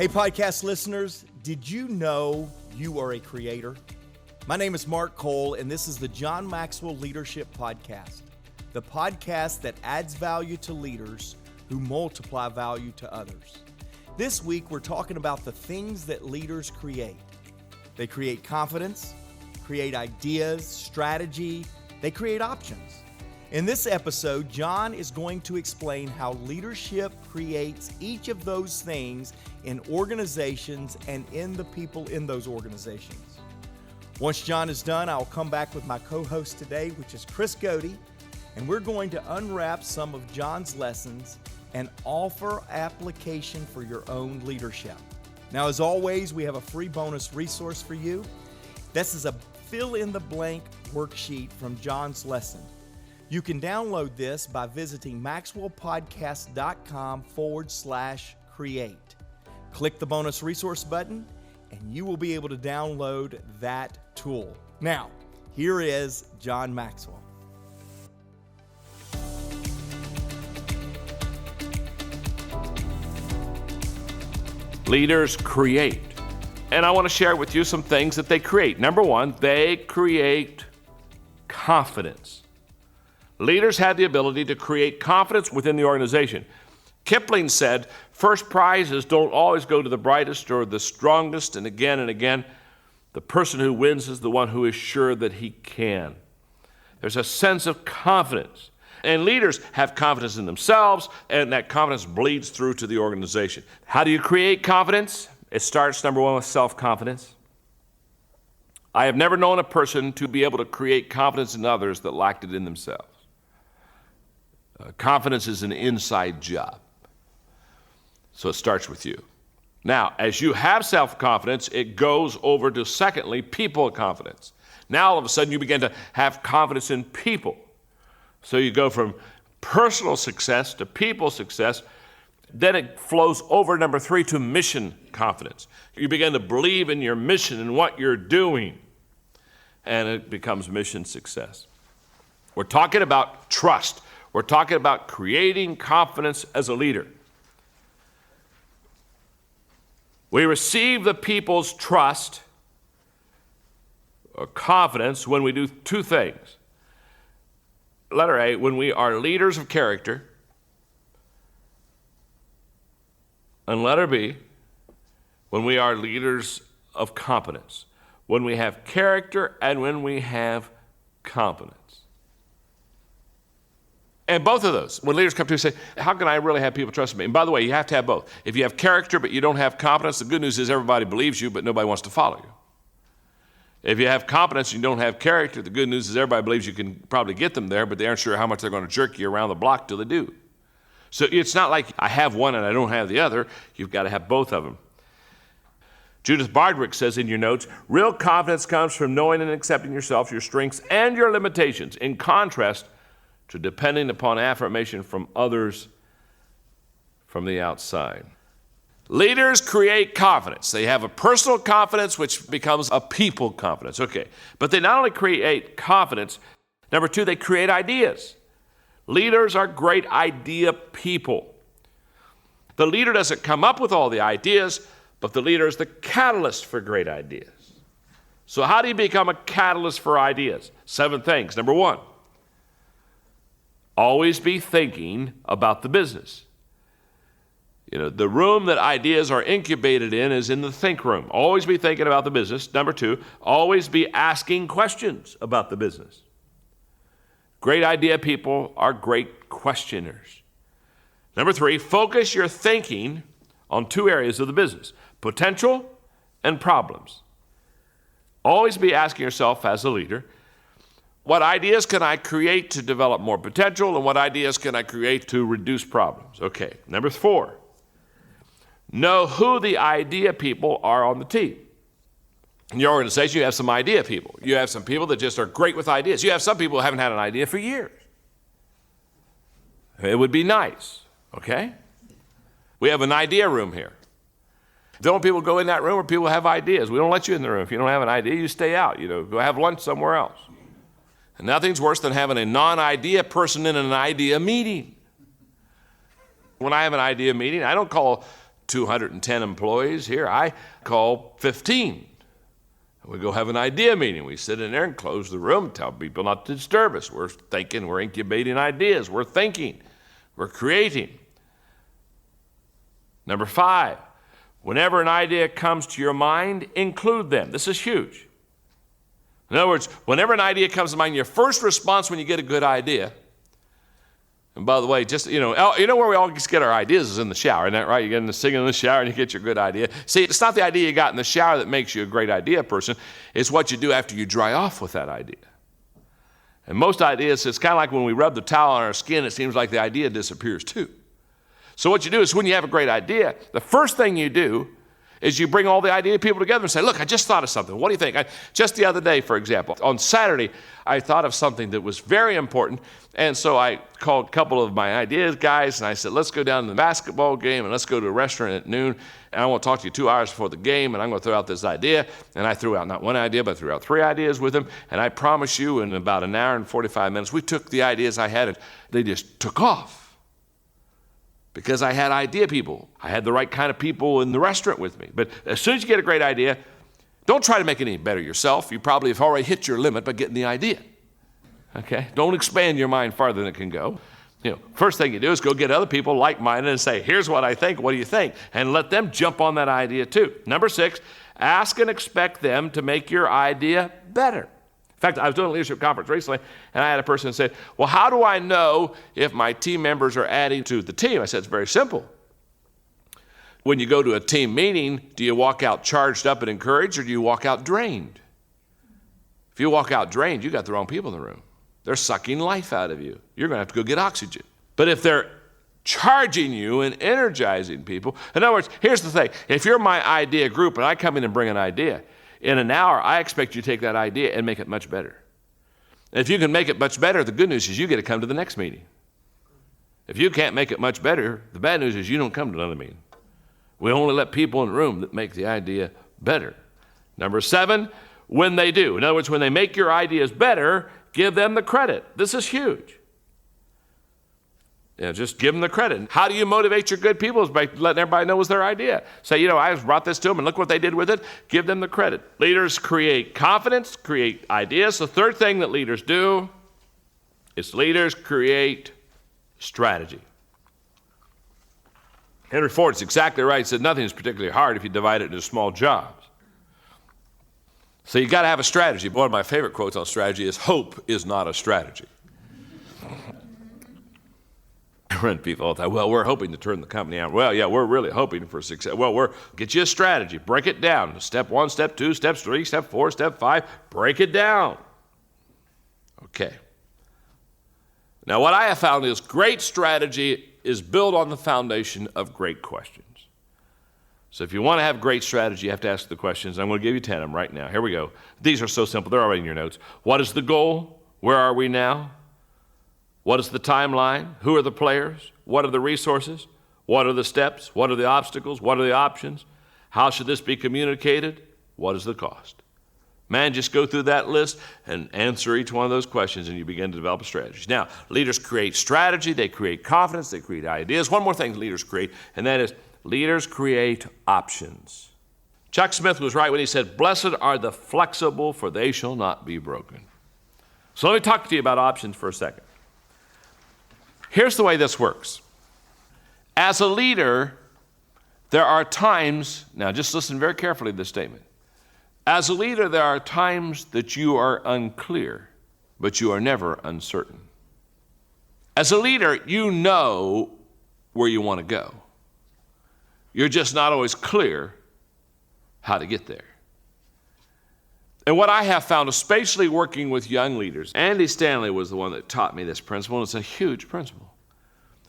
Hey, podcast listeners, did you know you are a creator? My name is Mark Cole, and this is the John Maxwell Leadership Podcast, the podcast that adds value to leaders who multiply value to others. This week, we're talking about the things that leaders create. They create confidence, create ideas, strategy, they create options. In this episode, John is going to explain how leadership creates each of those things in organizations and in the people in those organizations. Once John is done, I'll come back with my co-host today, which is Chris Goede, and we're going to unwrap some of John's lessons and offer application for your own leadership. Now, as always, we have a free bonus resource for you. This is a fill-in-the-blank worksheet from John's lesson. You can download this by visiting maxwellpodcast.com/create. Click the bonus resource button, and you will be able to download that tool. Now, here is John Maxwell. Leaders create. And I want to share with you some things that they create. Number one, they create confidence. Leaders have the ability to create confidence within the organization. Kipling said, first prizes don't always go to the brightest or the strongest, and again, the person who wins is the one who is sure that he can. There's a sense of confidence. And leaders have confidence in themselves, and that confidence bleeds through to the organization. How do you create confidence? It starts, number one, with self-confidence. I have never known a person to be able to create confidence in others that lacked it in themselves. Confidence is an inside job. So it starts with you. Now, as you have self-confidence, it goes over to, secondly, people confidence. Now, all of a sudden, you begin to have confidence in people. So you go from personal success to people success. Then it flows over, number three, to mission confidence. You begin to believe in your mission and what you're doing, and it becomes mission success. We're talking about trust. We're talking about creating confidence as a leader. We receive the people's trust or confidence when we do two things. Letter A, when we are leaders of character. And letter B, when we are leaders of competence. When we have character and when we have competence. And both of those, when leaders come to you and say, how can I really have people trust me? And by the way, you have to have both. If you have character but you don't have competence, the good news is everybody believes you, but nobody wants to follow you. If you have competence and you don't have character, the good news is everybody believes you can probably get them there, but they aren't sure how much they're going to jerk you around the block till they do. So it's not like I have one and I don't have the other. You've got to have both of them. Judith Bardwick says in your notes, real confidence comes from knowing and accepting yourself, your strengths, and your limitations, in contrast to depending upon affirmation from others from the outside. Leaders create confidence. They have a personal confidence, which becomes a people confidence. Okay, but they not only create confidence, number two, they create ideas. Leaders are great idea people. The leader doesn't come up with all the ideas, but the leader is the catalyst for great ideas. So how do you become a catalyst for ideas? 7 things. Number one, always be thinking about the business. You know, the room that ideas are incubated in is in the think room. Always be thinking about the business. Number two, always be asking questions about the business. Great idea people are great questioners. Number three, focus your thinking on 2 areas of the business, potential and problems. Always be asking yourself as a leader, what ideas can I create to develop more potential, and what ideas can I create to reduce problems? Okay, number 4, know who the idea people are on the team. In your organization, you have some idea people. You have some people that just are great with ideas. You have some people who haven't had an idea for years. It would be nice, okay? We have an idea room here. Don't people go in that room where people have ideas? We don't let you in the room. If you don't have an idea, you stay out. Go have lunch somewhere else. And nothing's worse than having a non-idea person in an idea meeting. When I have an idea meeting, I don't call 210 employees here. I call 15. We go have an idea meeting. We sit in there and close the room, tell people not to disturb us. We're thinking, we're incubating ideas. We're thinking, we're creating. Number 5, whenever an idea comes to your mind, include them. This is huge. In other words, whenever an idea comes to mind, your first response when you get a good idea, and by the way, just, you know where we all get our ideas is in the shower, isn't that right? You get into singing in the shower and you get your good idea. See, it's not the idea you got in the shower that makes you a great idea person. It's what you do after you dry off with that idea. And most ideas, it's kind of like when we rub the towel on our skin, it seems like the idea disappears too. So what you do is when you have a great idea, the first thing you do is you bring all the idea people together and say, look, I just thought of something. What do you think? Just the other day, for example, on Saturday, I thought of something that was very important. And so I called a couple of my ideas guys, and I said, let's go down to the basketball game, and let's go to a restaurant at noon. And I want to talk to you 2 hours before the game, and I'm going to throw out this idea. And I threw out not one idea, but I threw out 3 ideas with them. And I promise you, in about an hour and 45 minutes, we took the ideas I had, and they just took off. Because I had idea people. I had the right kind of people in the restaurant with me. But as soon as you get a great idea, don't try to make it any better yourself. You probably have already hit your limit by getting the idea. Okay? Don't expand your mind farther than it can go. First thing you do is go get other people like-minded and say, here's what I think, what do you think? And let them jump on that idea too. Number 6, ask and expect them to make your idea better. In fact, I was doing a leadership conference recently, and I had a person say, well, how do I know if my team members are adding to the team? I said, it's very simple. When you go to a team meeting, do you walk out charged up and encouraged, or do you walk out drained? If you walk out drained, you got the wrong people in the room. They're sucking life out of you. You're going to have to go get oxygen. But if they're charging you and energizing people, in other words, here's the thing. If you're my idea group and I come in and bring an idea, in an hour, I expect you to take that idea and make it much better. And if you can make it much better, the good news is you get to come to the next meeting. If you can't make it much better, the bad news is you don't come to another meeting. We only let people in the room that make the idea better. Number 7, when they do. In other words, when they make your ideas better, give them the credit. This is huge. Just give them the credit. How do you motivate your good people? Is by letting everybody know it was their idea. Say, I just brought this to them and look what they did with it. Give them the credit. Leaders create confidence, create ideas. The third thing that leaders do is leaders create strategy. Henry Ford's exactly right. He said nothing is particularly hard if you divide it into small jobs. So you got to have a strategy. One of my favorite quotes on strategy is, hope is not a strategy. I run people all the time. Well, we're hoping to turn the company out. Well, yeah, we're really hoping for success. Well, get you a strategy. Break it down. Step 1, step 2, step 3, step 4, step 5. Break it down. Okay. Now, what I have found is great strategy is built on the foundation of great questions. So if you want to have great strategy, you have to ask the questions. I'm going to give you 10 of them right now. Here we go. These are so simple. They're already in your notes. What is the goal? Where are we now? What is the timeline? Who are the players? What are the resources? What are the steps? What are the obstacles? What are the options? How should this be communicated? What is the cost? Man, just go through that list and answer each one of those questions, and you begin to develop a strategy. Now, leaders create strategy. They create confidence. They create ideas. One more thing leaders create, and that is leaders create options. Chuck Smith was right when he said, blessed are the flexible, for they shall not be broken. So let me talk to you about options for a second. Here's the way this works. As a leader, there are times, now just listen very carefully to this statement. As a leader, there are times that you are unclear, but you are never uncertain. As a leader, you know where you want to go. You're just not always clear how to get there. And what I have found, especially working with young leaders, Andy Stanley was the one that taught me this principle, and it's a huge principle.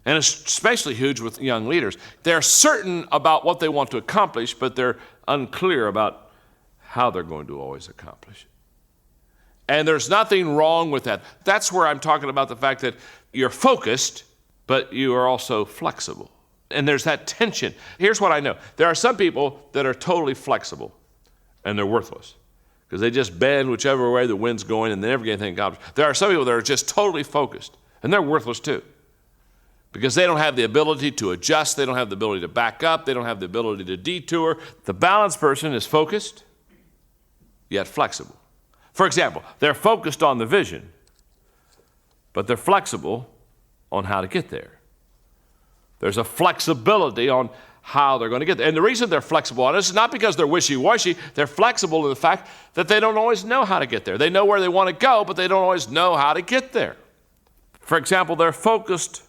And it's especially huge with young leaders. They're certain about what they want to accomplish, but they're unclear about how they're going to always accomplish it. And there's nothing wrong with that. That's where I'm talking about the fact that you're focused, but you are also flexible. And there's that tension. Here's what I know. There are some people that are totally flexible, and they're worthless, because they just bend whichever way the wind's going and they never get anything accomplished. There are some people that are just totally focused, and they're worthless too. because they don't have the ability to adjust. They don't have the ability to back up. They don't have the ability to detour. The balanced person is focused, yet flexible. For example, they're focused on the vision, but they're flexible on how to get there. There's a flexibility on how they're going to get there. And the reason they're flexible on it is not because they're wishy-washy. They're flexible in the fact that they don't always know how to get there. They know where they want to go, but they don't always know how to get there. For example, they're focused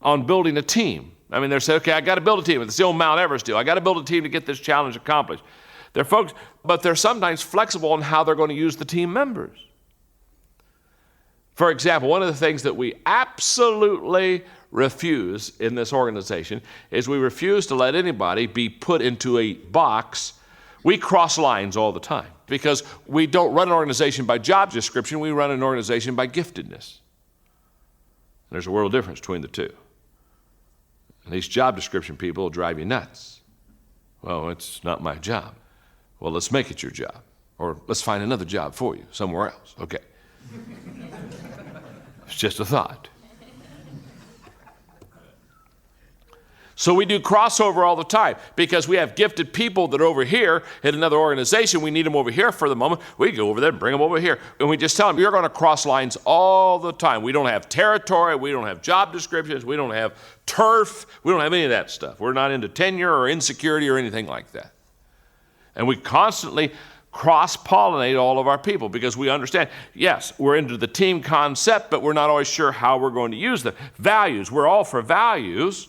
on building a team. I mean, they're saying, okay, I got to build a team. It's the old Mount Everest deal. I got to build a team to get this challenge accomplished. They're focused, but they're sometimes flexible on how they're going to use the team members. For example, one of the things that we absolutely refuse in this organization is we refuse to let anybody be put into a box. We cross lines all the time because we don't run an organization by job description. We run an organization by giftedness. There's a world difference between the two. And these job description people will drive you nuts. Well, it's not my job. Well, let's make it your job. Or let's find another job for you somewhere else. Okay. It's just a thought. So we do crossover all the time because we have gifted people that are over here in another organization. We need them over here for the moment. We go over there and bring them over here. And we just tell them, you're going to cross lines all the time. We don't have territory. We don't have job descriptions. We don't have turf. We don't have any of that stuff. We're not into tenure or insecurity or anything like that. And we constantly cross-pollinate all of our people because we understand, yes, we're into the team concept, but we're not always sure how we're going to use them. Values, we're all for values.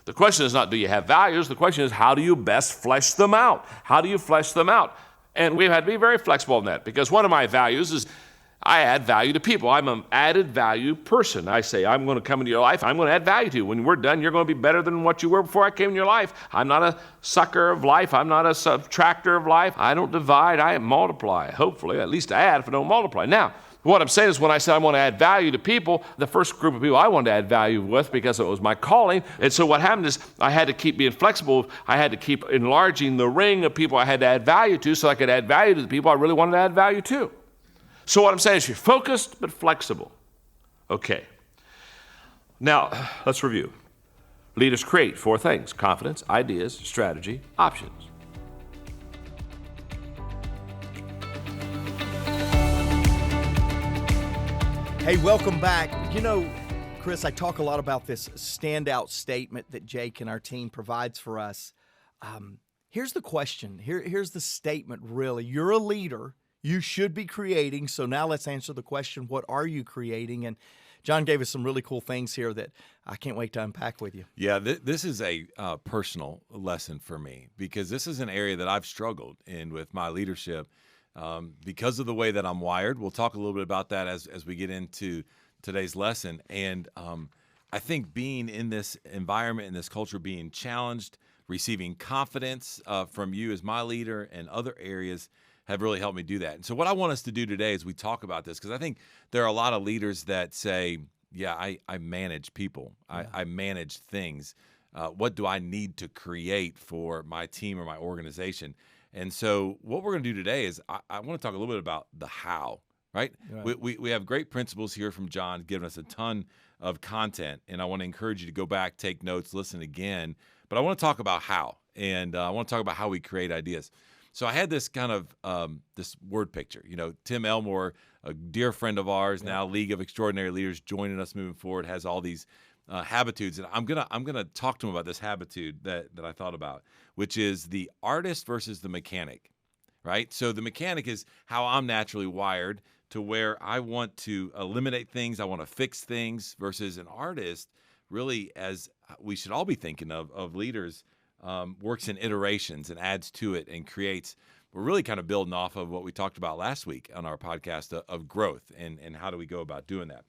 The question is not, do you have values? The question is, how do you best flesh them out? How do you flesh them out? And we've had to be very flexible in that because one of my values is I add value to people. I'm an added value person. I say, I'm going to come into your life. I'm going to add value to you. When we're done, you're going to be better than what you were before I came in your life. I'm not a sucker of life. I'm not a subtractor of life. I don't divide. I multiply. Hopefully, at least I add if I don't multiply. Now, what I'm saying is when I said I want to add value to people, the first group of people I wanted to add value with because it was my calling. And so what happened is I had to keep being flexible. I had to keep enlarging the ring of people I had to add value to so I could add value to the people I really wanted to add value to. So what I'm saying is you're focused but flexible. Okay. Now, let's review. Leaders create 4 things: confidence, ideas, strategy, options. Hey, welcome back. You know, Chris, I talk a lot about this standout statement that Jake and our team provides for us. Here's the question. Here's the statement, really. You're a leader. You should be creating. So now let's answer the question, what are you creating? And John gave us some really cool things here that I can't wait to unpack with you. Yeah, this is a personal lesson for me because this is an area that I've struggled in with my leadership because of the way that I'm wired. We'll talk a little bit about that as we get into today's lesson. And I think being in this environment, in this culture, being challenged, receiving confidence from you as my leader and other areas have really helped me do that. And so what I want us to do today is we talk about this because I think there are a lot of leaders that say, yeah, I manage people. Yeah. I manage things. What do I need to create for my team or my organization? And so what we're going to do today is I want to talk a little bit about the how, right? We have great principles here from John, giving us a ton of content. And I want to encourage you to go back, take notes, listen again. But I want to talk about how. And I want to talk about how we create ideas. So I had this kind of this word picture. You know, Tim Elmore, a dear friend of ours, now League of Extraordinary Leaders, joining us moving forward, has all these habitudes, and I'm gonna talk to him about this habitude that I thought about, which is the artist versus the mechanic, right? So the mechanic is how I'm naturally wired, to where I want to eliminate things, I want to fix things, versus an artist, really, as we should all be thinking of leaders. Works in iterations and adds to it and creates. We're really kind of building off of what we talked about last week on our podcast of growth and how do we go about doing that.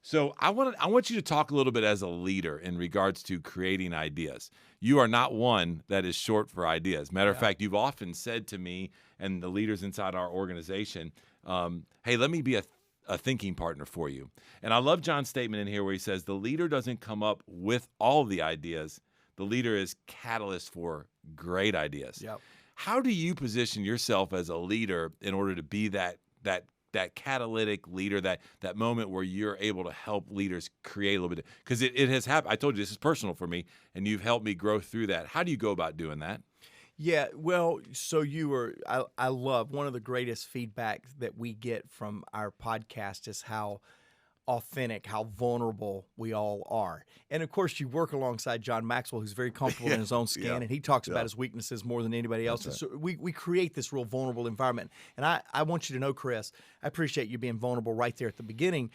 So I want you to talk a little bit as a leader in regards to creating ideas. You are not one that is short for ideas. Matter of fact, you've often said to me and the leaders inside our organization, hey, let me be a thinking partner for you. And I love John's statement in here where he says the leader doesn't come up with all of the ideas. The leader is catalyst for great ideas. Yep. How do you position yourself as a leader in order to be that that catalytic leader, that moment where you're able to help leaders create a little bit? Because it has happened. I told you this is personal for me, and you've helped me grow through that. How do you go about doing that? Yeah, well, so I love one of the greatest feedback that we get from our podcast is how authentic, how vulnerable we all are. And of course, you work alongside John Maxwell, who's very comfortable in his own skin, and he talks about his weaknesses more than anybody else. Right. So we create this real vulnerable environment. And I want you to know, Chris, I appreciate you being vulnerable right there at the beginning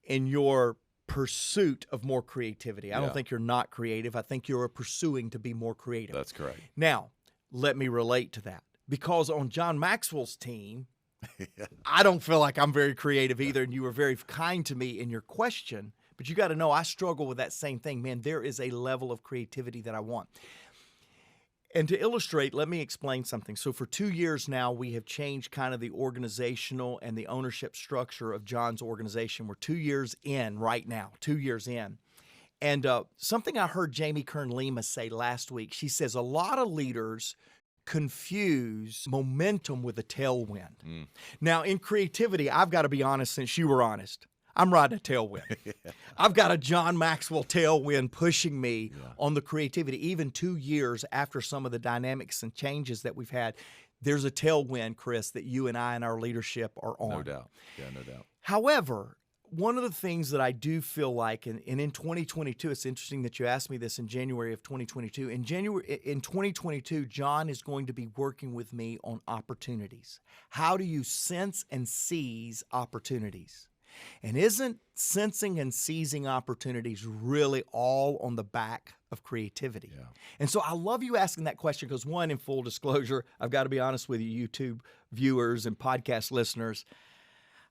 in your pursuit of more creativity. I don't think you're not creative. I think you're pursuing to be more creative. That's correct. Now, let me relate to that. Because on John Maxwell's team, I don't feel like I'm very creative either, and you were very kind to me in your question, but you got to know I struggle with that same thing. Man, there is a level of creativity that I want. And to illustrate, let me explain something. So for 2 years now, we have changed kind of the organizational and the ownership structure of John's organization. We're 2 years in right now, 2 years in. And something I heard Jamie Kern-Lima say last week, she says a lot of leaders confuse momentum with a tailwind. Now, in creativity, I've got to be honest, since you were honest, I'm riding a tailwind. I've got a John Maxwell tailwind pushing me on the creativity. Even 2 years after some of the dynamics and changes that we've had, there's a tailwind, Chris, that you and I and our leadership are on. No doubt. Yeah, no doubt. However, one of the things that I do feel like, and in 2022, it's interesting that you asked me this in January of 2022. In 2022, John is going to be working with me on opportunities. How do you sense and seize opportunities? And isn't sensing and seizing opportunities really all on the back of creativity? Yeah. And so I love you asking that question because, one, in full disclosure, I've got to be honest with you, YouTube viewers and podcast listeners,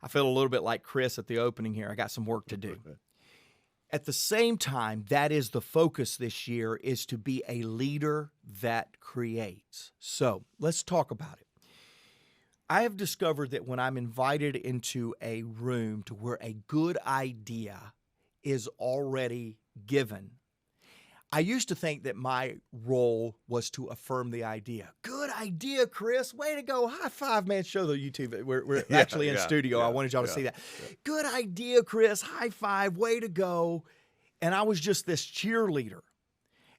I feel a little bit like Chris at the opening here. I got some work to do. At the same time, that is the focus this year, is to be a leader that creates. So let's talk about it. I have discovered that when I'm invited into a room to where a good idea is already given, I used to think that my role was to affirm the idea. Good idea, Chris. Way to go. High five, man. Show the YouTube. We're actually in studio. I wanted y'all to see that. Good idea, Chris. High five. Way to go. And I was just this cheerleader.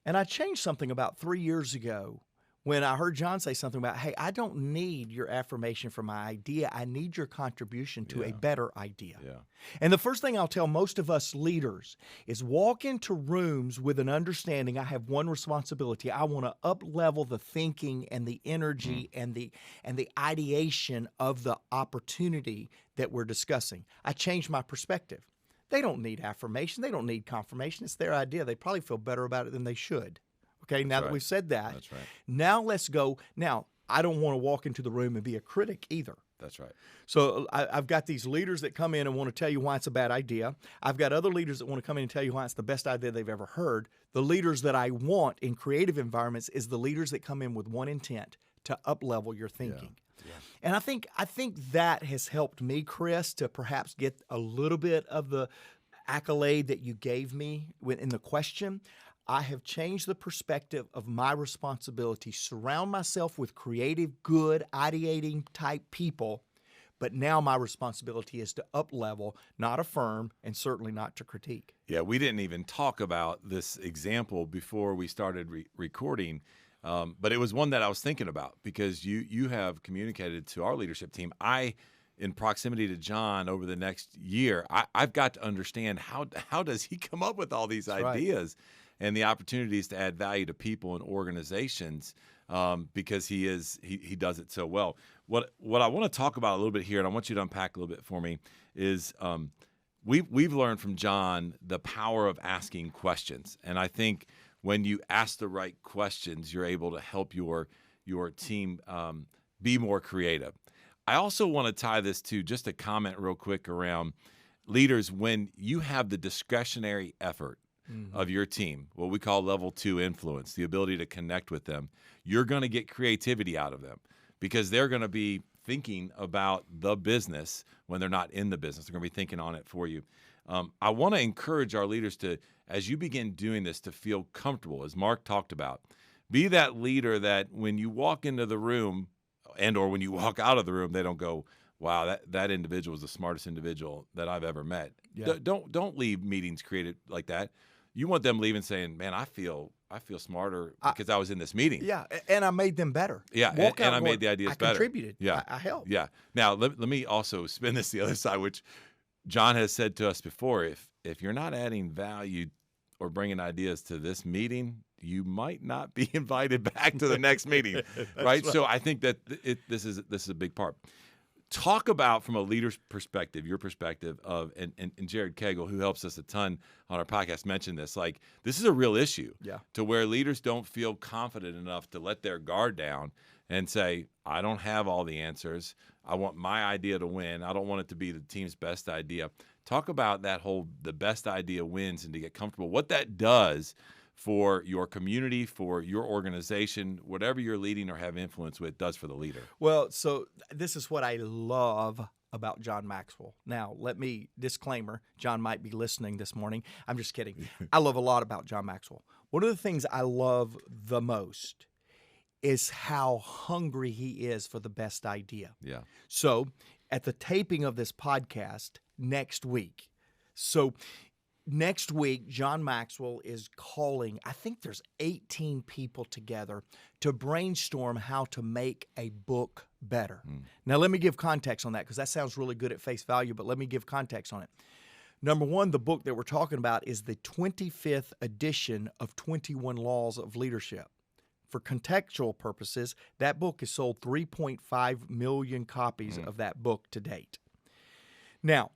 And I changed something about 3 years ago when I heard John say something about, hey, I don't need your affirmation for my idea. I need your contribution to a better idea. Yeah. And the first thing I'll tell most of us leaders is walk into rooms with an understanding I have one responsibility. I want to up-level the thinking and the energy and the ideation of the opportunity that we're discussing. I changed my perspective. They don't need affirmation. They don't need confirmation. It's their idea. They probably feel better about it than they should. Okay, now that we've said that, now let's go. Now, I don't want to walk into the room and be a critic either. That's right. So I've got these leaders that come in and want to tell you why it's a bad idea. I've got other leaders that want to come in and tell you why it's the best idea they've ever heard. The leaders that I want in creative environments is the leaders that come in with one intent, to up-level your thinking. Yeah. And I think that has helped me, Chris, to perhaps get a little bit of the accolade that you gave me in the question. I have changed the perspective of my responsibility, surround myself with creative, good, ideating type people, but now my responsibility is to up-level, not affirm, and certainly not to critique. Yeah, we didn't even talk about this example before we started recording, but it was one that I was thinking about because you have communicated to our leadership team. In proximity to John over the next year, I've got to understand how does he come up with all these ideas? Right. And the opportunities to add value to people and organizations, because he does it so well. What I want to talk about a little bit here, and I want you to unpack a little bit for me, is we've learned from John the power of asking questions, and I think when you ask the right questions, you're able to help your team be more creative. I also want to tie this to just a comment real quick around leaders. When you have the discretionary effort of your team, what we call level 2 influence, the ability to connect with them, you're going to get creativity out of them because they're going to be thinking about the business when they're not in the business. They're going to be thinking on it for you. I want to encourage our leaders to, as you begin doing this, to feel comfortable, as Mark talked about. Be that leader that when you walk into the room and or when you walk out of the room, they don't go, wow, that individual is the smartest individual that I've ever met. Yeah. Don't leave meetings created like that. You want them leaving saying, man, I feel smarter because I was in this meeting. Yeah, and I made them better. Yeah, and I made the ideas better. I contributed. Yeah. I helped. Yeah. Now, let me also spin this the other side, which John has said to us before. If you're not adding value or bringing ideas to this meeting, you might not be invited back to the next meeting, right? So I think that this is a big part. Talk about, from a leader's perspective, your perspective of, and Jared Cagle, who helps us a ton on our podcast, mentioned this. Like, this is a real issue to where leaders don't feel confident enough to let their guard down and say, I don't have all the answers. I want my idea to win. I don't want it to be the team's best idea. Talk about that whole, the best idea wins, and to get comfortable, what that does for your community, for your organization, whatever you're leading or have influence with, does for the leader. Well, so this is what I love about John Maxwell. Now, disclaimer, John might be listening this morning. I'm just kidding. I love a lot about John Maxwell. One of the things I love the most is how hungry he is for the best idea. Yeah. So at the taping of this podcast next week, John Maxwell is calling, I think there's 18 people together to brainstorm how to make a book better. Now, let me give context on that, because that sounds really good at face value, but let me give context on it. Number one, the book that we're talking about is the 25th edition of 21 Laws of Leadership. For contextual purposes, that book has sold 3.5 million copies of that book to date. Now,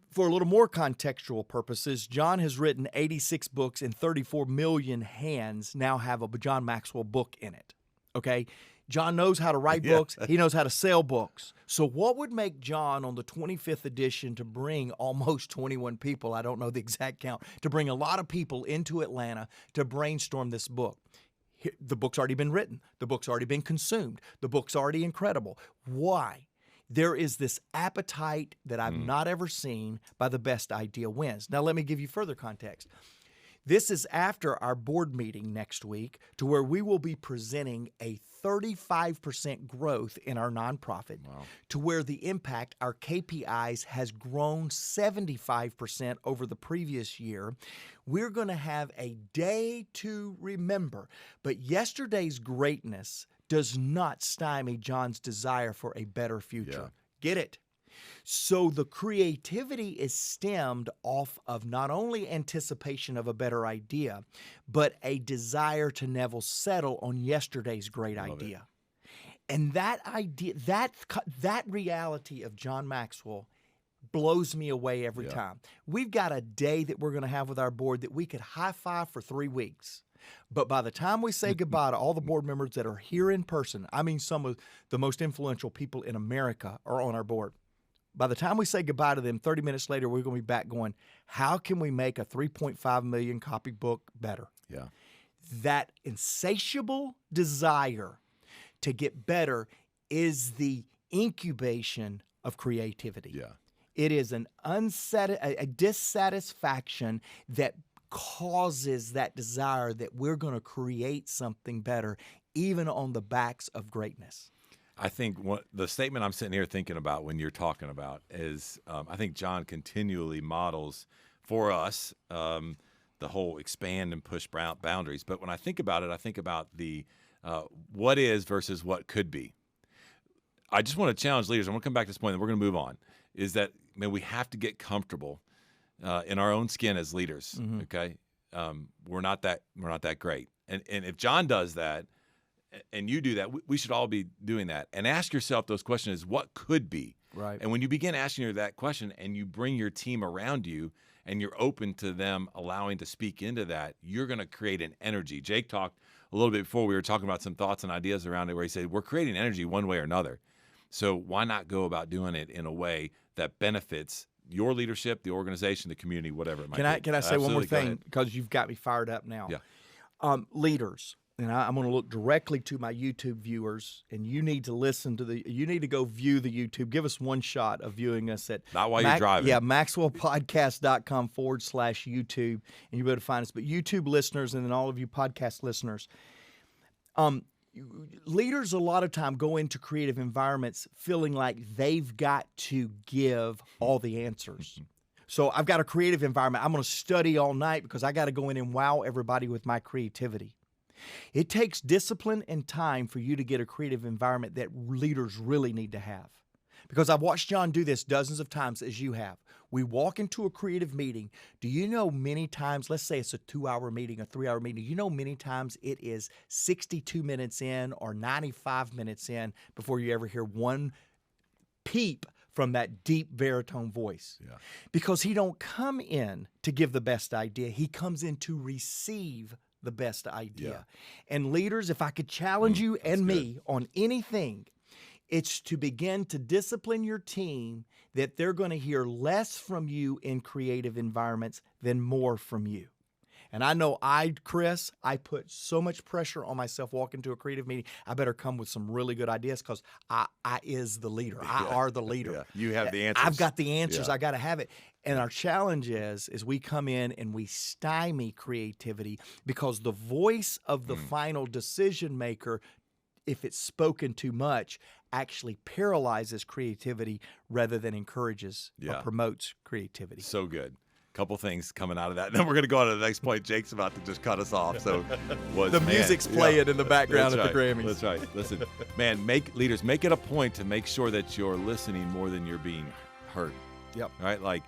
for a little more contextual purposes, John has written 86 books, and 34 million hands now have a John Maxwell book in it. Okay? John knows how to write books. He knows how to sell books. So what would make John on the 25th edition to bring almost 21 people, I don't know the exact count, to bring a lot of people into Atlanta to brainstorm this book? The book's already been written. The book's already been consumed. The book's already incredible. Why? There is this appetite that I've not ever seen by the best idea wins. Now, let me give you further context. This is after our board meeting next week, to where we will be presenting a 35% growth in our nonprofit, to where the impact, our KPIs, has grown 75% over the previous year. We're going to have a day to remember. But yesterday's greatness does not stymie John's desire for a better future. Get it? So the creativity is stemmed off of not only anticipation of a better idea, but a desire to never settle on yesterday's great idea. And that idea, that reality of John Maxwell blows me away every time. We've got a day that we're going to have with our board that we could high five for 3 weeks. But by the time we say goodbye to all the board members that are here in person, I mean some of the most influential people in America are on our board. By the time we say goodbye to them, 30 minutes later, we're going to be back going, how can we make a 3.5 million copy book better? Yeah. That insatiable desire to get better is the incubation of creativity. Yeah. It is a dissatisfaction that causes that desire that we're going to create something better, even on the backs of greatness. I think the statement I'm sitting here thinking about when you're talking about is, I think John continually models for us the whole expand and push boundaries. But when I think about it, I think about the what is versus what could be. I just want to challenge leaders. I'm going to come back to this point, and we're going to move on. Is that, man, we have to get comfortable in our own skin as leaders. Okay, we're not that great, and if John does that, and you do that, we should all be doing that. And ask yourself those questions: what could be? Right. And when you begin asking that question, and you bring your team around you, and you're open to them allowing to speak into that, you're going to create an energy. Jake talked a little bit before. We were talking about some thoughts and ideas around it, where he said we're creating energy one way or another. So why not go about doing it in a way that benefits your leadership, the organization, the community, whatever it might be? Can I say one more thing, because you've got me fired up now? Yeah. Leaders, and I'm going to look directly to my YouTube viewers, and you need to you need to go view the YouTube. Give us one shot of viewing us at not while you're driving. Yeah, maxwellpodcast.com/YouTube, and you'll be able to find us. But YouTube listeners, and then all of you podcast listeners, leaders a lot of time go into creative environments feeling like they've got to give all the answers. So I've got a creative environment. I'm going to study all night because I got to go in and wow everybody with my creativity. It takes discipline and time for you to get a creative environment that leaders really need to have. Because I've watched John do this dozens of times, as you have. We walk into a creative meeting. Do you know many times, let's say it's a 2-hour meeting, a 3-hour meeting, you know many times it is 62 minutes in or 95 minutes in before you ever hear one peep from that deep baritone voice. Yeah. Because he don't come in to give the best idea. He comes in to receive the best idea. Yeah. And leaders, if I could challenge you and me on anything, it's to begin to discipline your team that they're going to hear less from you in creative environments than more from you. And I know Chris, I put so much pressure on myself walking to a creative meeting. I better come with some really good ideas because I is the leader. I are the leader. Yeah. You have the answers. I've got the answers. Yeah. I got to have it. And our challenge is we come in and we stymie creativity because the voice of the final decision maker, if it's spoken too much, actually paralyzes creativity rather than encourages or promotes creativity. So good. Couple things coming out of that. And then we're going to go on to the next point. Jake's about to just cut us off. So the music's playing in the background at the Grammys. That's right. Listen, man, make it a point to make sure that you're listening more than you're being heard. Yep. Right? Like,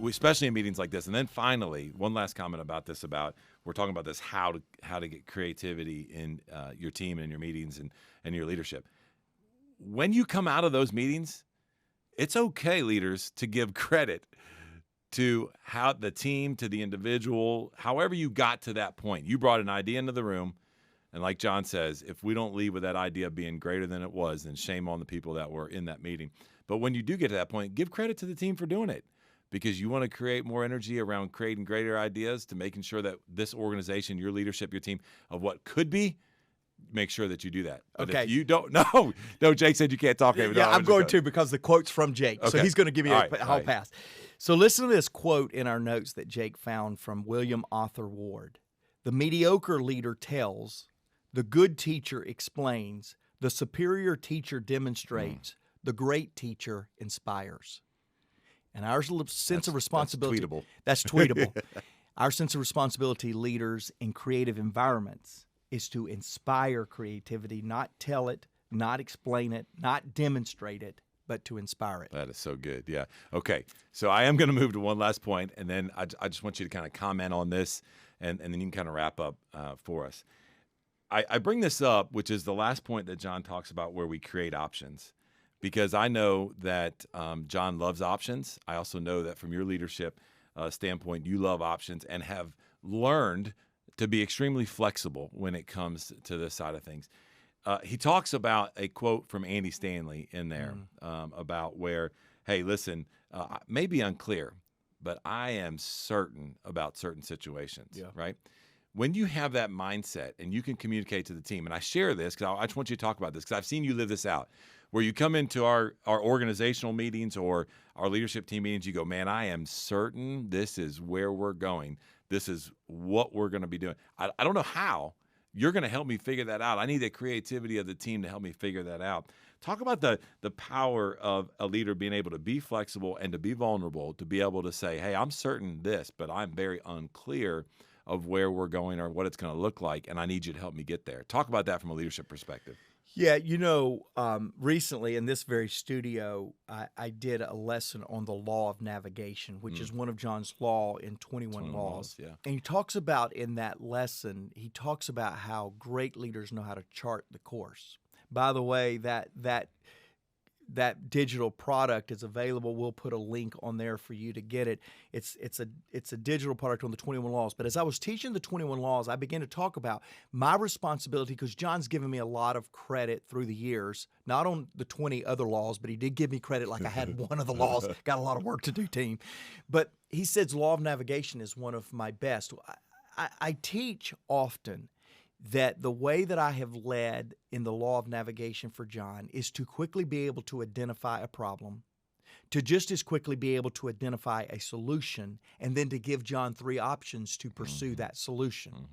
especially in meetings like this. And then finally, one last comment about this, we're talking about this, how to get creativity in your team and in your meetings and your leadership. When you come out of those meetings, it's okay, leaders, to give credit to how the team, to the individual, however you got to that point. You brought an idea into the room, and like John says, if we don't leave with that idea being greater than it was, then shame on the people that were in that meeting. But when you do get to that point, give credit to the team for doing it, because you want to create more energy around creating greater ideas to making sure that this organization, your leadership, your team, of what could be, make sure that you do that. But okay. If you don't, no, Jake said you can't talk. Yeah, I'm going to, because the quote's from Jake. Okay. So he's going to give me a hall pass. So listen to this quote in our notes that Jake found from William Arthur Ward. The mediocre leader tells, the good teacher explains, the superior teacher demonstrates, the great teacher inspires. And our sense of responsibility. That's tweetable. That's tweetable. Our sense of responsibility, leaders in creative environments, is to inspire creativity, not tell it, not explain it, not demonstrate it, but to inspire it. That is so good. Yeah. Okay. So I am going to move to one last point, and then I just want you to kind of comment on this, and then you can kind of wrap up for us. I bring this up, which is the last point that John talks about, where we create options, because I know that John loves options. I also know that from your leadership standpoint, you love options and have learned to be extremely flexible when it comes to this side of things. He talks about a quote from Andy Stanley in there about where, hey, listen, may be unclear, but I am certain about certain situations, right? When you have that mindset and you can communicate to the team, and I share this because I just want you to talk about this because I've seen you live this out, where you come into our organizational meetings or our leadership team meetings, you go, man, I am certain this is where we're going. This is what we're going to be doing. I don't know how. You're going to help me figure that out. I need the creativity of the team to help me figure that out. Talk about the power of a leader being able to be flexible and to be vulnerable, to be able to say, hey, I'm certain this, but I'm very unclear of where we're going or what it's going to look like, and I need you to help me get there. Talk about that from a leadership perspective. Yeah, recently in this very studio, I did a lesson on the law of navigation, which is one of John's law in 21 Laws. Yeah. And he talks about in that lesson, he talks about how great leaders know how to chart the course. By the way, that digital product is available. We'll put a link on there for you to get it. It's a digital product on the 21 Laws. But as I was teaching the 21 Laws, I began to talk about my responsibility, because John's given me a lot of credit through the years, not on the 20 other laws, but he did give me credit like I had one of the laws. Got a lot of work to do, team. But he says law of navigation is one of my best. I teach often that the way that I have led in the law of navigation for John is to quickly be able to identify a problem, to just as quickly be able to identify a solution and then to give John 3 options to pursue that solution.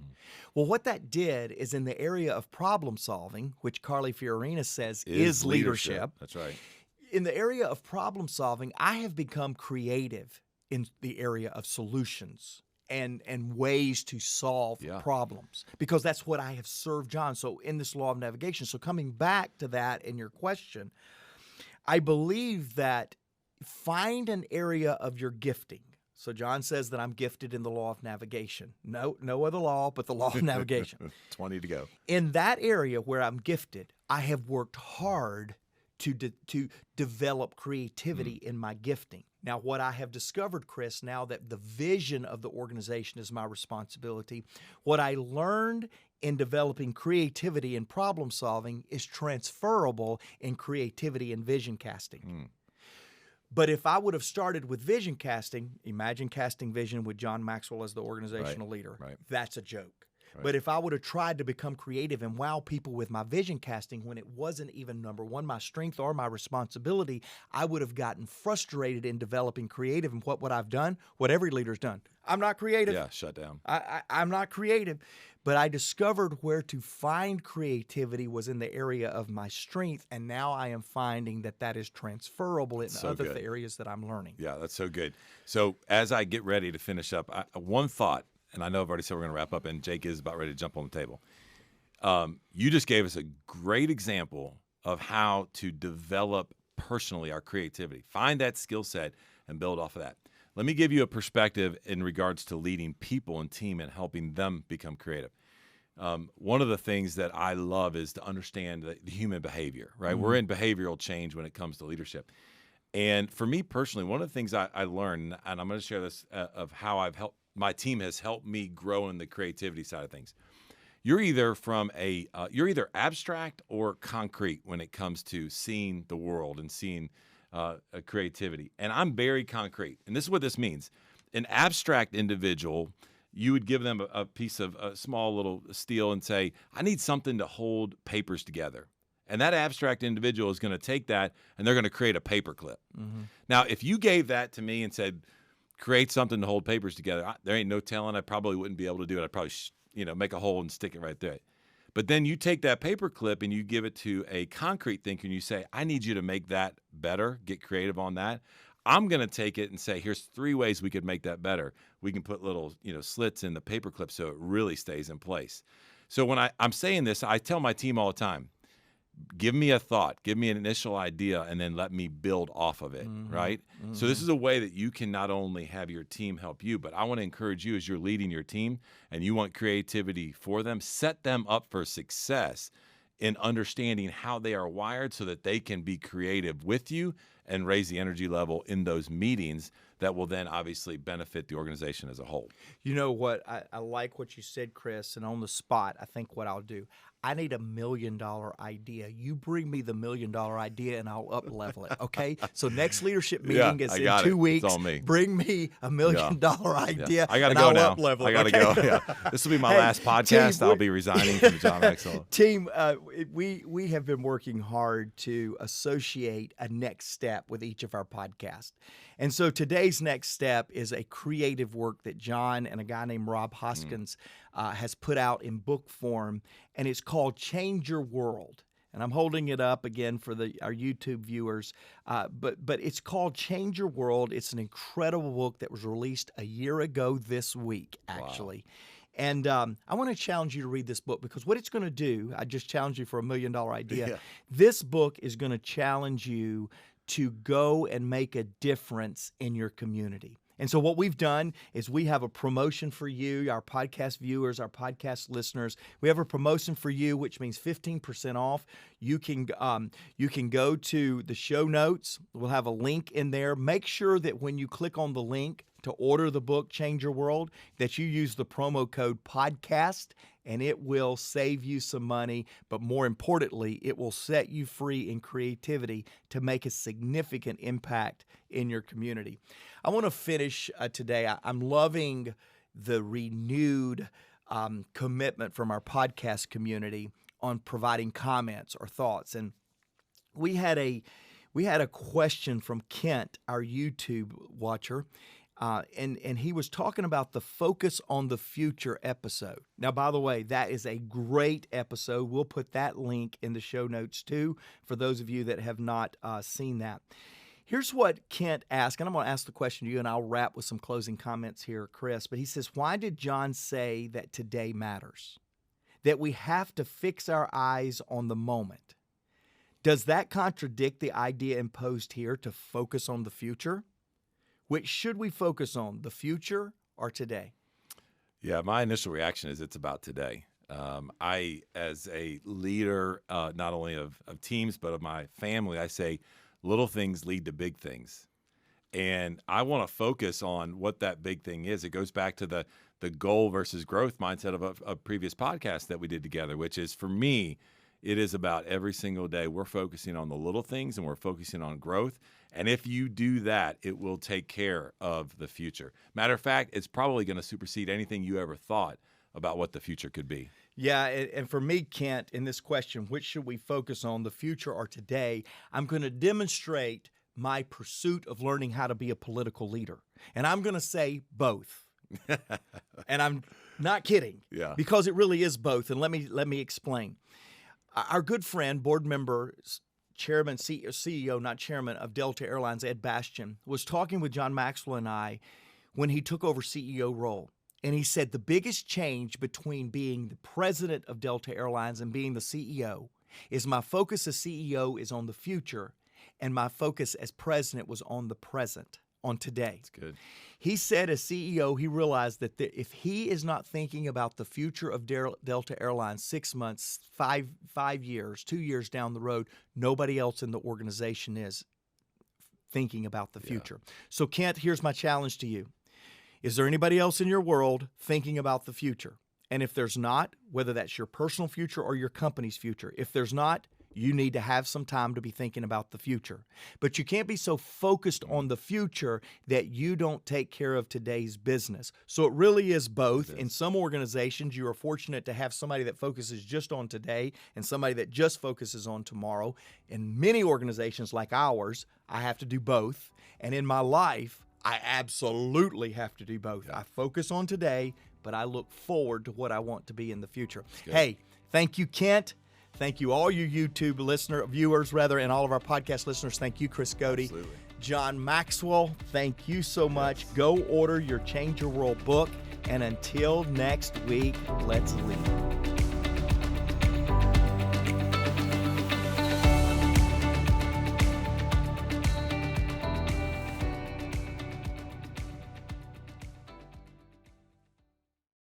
Well, what that did is in the area of problem solving, which Carly Fiorina says is leadership. That's right. In the area of problem solving, I have become creative in the area of solutions and ways to solve problems, because that's what I have served John. So in this law of navigation, so coming back to that in your question, I believe that find an area of your gifting. So John says that I'm gifted in the law of navigation. No other law but the law of navigation. 20 to go. In that area where I'm gifted, I have worked hard to develop creativity in my gifting. Now, what I have discovered, Chris, now that the vision of the organization is my responsibility, what I learned in developing creativity and problem solving is transferable in creativity and vision casting. But if I would have started with vision casting, imagine casting vision with John Maxwell as the organizational leader. Right. That's a joke. Right. But if I would have tried to become creative and wow people with my vision casting when it wasn't even number one, my strength or my responsibility, I would have gotten frustrated in developing creative. And what I've done, what every leader's done, I'm not creative. Yeah, shut down. I'm not creative. But I discovered where to find creativity was in the area of my strength, and now I am finding that that is transferable in other areas that I'm learning. Yeah, that's so good. So as I get ready to finish up, one thought, and I know I've already said we're going to wrap up, and Jake is about ready to jump on the table. You just gave us a great example of how to develop personally our creativity. Find that skill set and build off of that. Let me give you a perspective in regards to leading people and team and helping them become creative. One of the things that I love is to understand the human behavior, right? We're in behavioral change when it comes to leadership. And for me personally, one of the things I learned, and I'm going to share this of how I've helped, my team has helped me grow in the creativity side of things. You're either you're either abstract or concrete when it comes to seeing the world and seeing creativity. And I'm very concrete. And this is what this means. An abstract individual, you would give them a piece of a small little steel and say, I need something to hold papers together. And that abstract individual is going to take that and they're going to create a paperclip. Now, if you gave that to me and said, create something to hold papers together, there ain't no telling. I probably wouldn't be able to do it. I'd probably make a hole and stick it right there. But then you take that paper clip and you give it to a concrete thinker and you say, I need you to make that better, get creative on that. I'm going to take it and say, here's 3 ways we could make that better. We can put little slits in the paper clip so it really stays in place. So when I'm saying this, I tell my team all the time, give me a thought, give me an initial idea, and then let me build off of it, right? So this is a way that you can not only have your team help you, but I want to encourage you as you're leading your team and you want creativity for them, set them up for success in understanding how they are wired so that they can be creative with you and raise the energy level in those meetings that will then obviously benefit the organization as a whole. You know what? I like what you said, Chris, and on the spot, I think what I'll do, I need $1 million idea. You bring me the $1 million idea and I'll up level it. Okay. So next leadership meeting is in 2 weeks. It's on me. Bring me $1 million idea. I gotta go now. I gotta go. Yeah. This will be my last podcast. Team, I'll be resigning from John Maxwell. Team, we have been working hard to associate a next step with each of our podcasts. And so today's next step is a creative work that John and a guy named Rob Hoskins has put out in book form, and it's called Change Your World. And I'm holding it up again for our YouTube viewers, but it's called Change Your World. It's an incredible book that was released a year ago this week, actually. Wow. And I want to challenge you to read this book because what it's going to do, I just challenged you for $1 million idea. Yeah. This book is going to challenge you to go and make a difference in your community. And so what we've done is we have a promotion for you, our podcast viewers, our podcast listeners. We have a promotion for you, which means 15% off. You can go to the show notes. We'll have a link in there. Make sure that when you click on the link to order the book, Change Your World, that you use the promo code podcast, and it will save you some money. But more importantly, it will set you free in creativity to make a significant impact in your community. I want to finish today. I'm loving the renewed commitment from our podcast community on providing comments or thoughts. And we had a We had a question from Kent, our YouTube watcher, and he was talking about the Focus on the Future episode. Now, by the way, that is a great episode. We'll put that link in the show notes too for those of you that have not seen that. Here's what Kent asked, and I'm going to ask the question to you, and I'll wrap with some closing comments here, Chris. But he says, why did John say that today matters? That we have to fix our eyes on the moment. Does that contradict the idea imposed here to focus on the future? Which should we focus on, the future or today? Yeah, my initial reaction is it's about today. I, as a leader, not only of teams, but of my family, I say little things lead to big things. And I want to focus on what that big thing is. It goes back to the goal versus growth mindset of a previous podcast that we did together, which is, for me, it is about every single day we're focusing on the little things and we're focusing on growth. And if you do that, it will take care of the future. Matter of fact, it's probably going to supersede anything you ever thought about what the future could be. Yeah, and for me, Kent, in this question, which should we focus on, the future or today, I'm going to demonstrate my pursuit of learning how to be a political leader. And I'm going to say both. And I'm not kidding. Yeah. Because it really is both. And let me explain. Our good friend, board member, chairman, CEO, not chairman, of Delta Airlines, Ed Bastian, was talking with John Maxwell and I when he took over CEO role. And he said the biggest change between being the president of Delta Airlines and being the CEO is my focus as CEO is on the future, and my focus as president was on the present, on today. That's good. He said as CEO, he realized that if he is not thinking about the future of Delta Airlines 6 months, 5 years, 2 years down the road, nobody else in the organization is thinking about the future. So, Kent, here's my challenge to you. Is there anybody else in your world thinking about the future? And if there's not, whether that's your personal future or your company's future, if there's not, you need to have some time to be thinking about the future. But you can't be so focused on the future that you don't take care of today's business. So it really is both. In some organizations, you are fortunate to have somebody that focuses just on today and somebody that just focuses on tomorrow. In many organizations like ours, I have to do both. And in my life, I absolutely have to do both. I focus on today, but I look forward to what I want to be in the future. Hey, thank you, Kent. Thank you, all you YouTube viewers, and all of our podcast listeners. Thank you, Chris Goede. Absolutely. John Maxwell, thank you so much. Go order your Change Your World book. And until next week, let's lead.